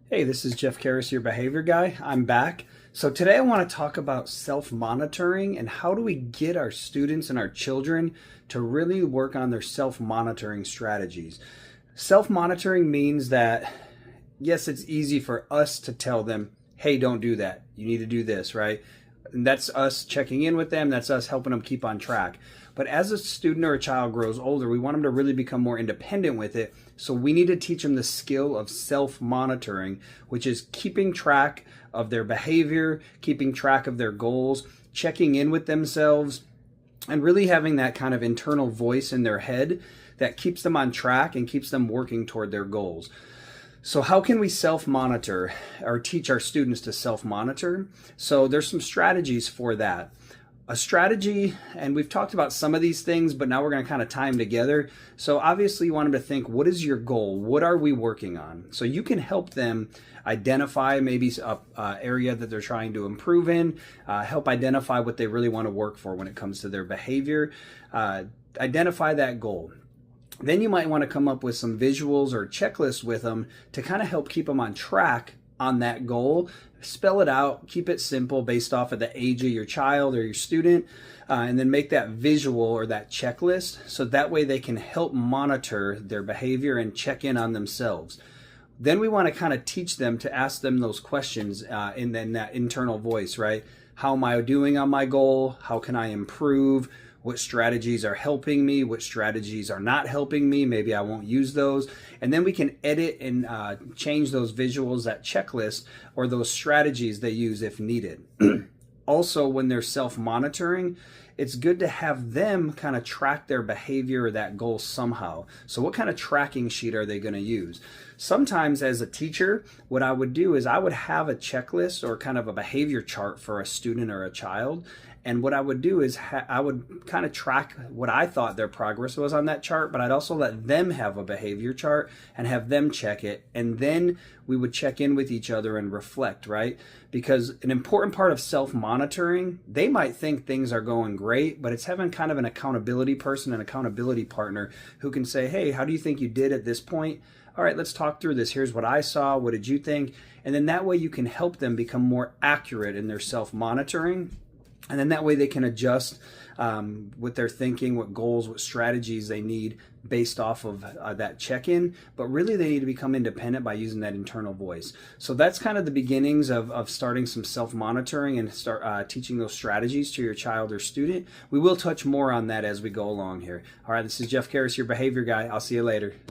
Hey, this is Jeff Karras, your behavior guy. I'm back. So today I want to talk about self-monitoring and how do we get our students and our children to really work on their self-monitoring strategies. Self-monitoring means that, yes, it's easy for us to tell them, hey, don't do that. You need to do this, right? And that's us checking in with them. That's us helping them keep on track. But as a student or a child grows older, we want them to really become more independent with it. So we need to teach them the skill of self-monitoring, which is keeping track of their behavior, keeping track of their goals, checking in with themselves, and really having that kind of internal voice in their head that keeps them on track and keeps them working toward their goals. So how can we self-monitor or teach our students to self-monitor? So there's some strategies for that. A strategy, and we've talked about some of these things, but now we're going to kind of tie them together. So obviously you want them to think, what is your goal? What are we working on? So you can help them identify maybe a area that they're trying to improve in, help identify what they really want to work for when it comes to their behavior, identify that goal. Then you might want to come up with some visuals or checklists with them to kind of help keep them on track on that goal. Spell it out, keep it simple based off of the age of your child or your student, and then make that visual or that checklist so that way they can help monitor their behavior and check in on themselves. Then we want to kind of teach them to ask them those questions in that internal voice, right? How am I doing on my goal? How can I improve? What strategies are helping me? What strategies are not helping me? Maybe I won't use those. And then we can edit and change those visuals, that checklist, or those strategies they use if needed. Also, when they're self-monitoring, it's good to have them kind of track their behavior or that goal somehow. So what kind of tracking sheet are they going to use? Sometimes as a teacher, what I would do is I would have a checklist or kind of a behavior chart for a student or a child. And what I would do is I would kind of track what I thought their progress was on that chart, but I'd also let them have a behavior chart and have them check it. And then we would check in with each other and reflect, right? Because an important part of self-monitoring, they might think things are going great, but it's having kind of an accountability person, an accountability partner who can say, hey, how do you think you did at this point? All right, let's talk through this. Here's what I saw. What did you think? And then that way you can help them become more accurate in their self-monitoring. And then that way they can adjust what they're thinking, what goals, what strategies they need based off of that check-in. But really they need to become independent by using that internal voice. So that's kind of the beginnings of starting some self-monitoring and start teaching those strategies to your child or student. We will touch more on that as we go along here. All right, this is Jeff Karras, your behavior guy. I'll see you later.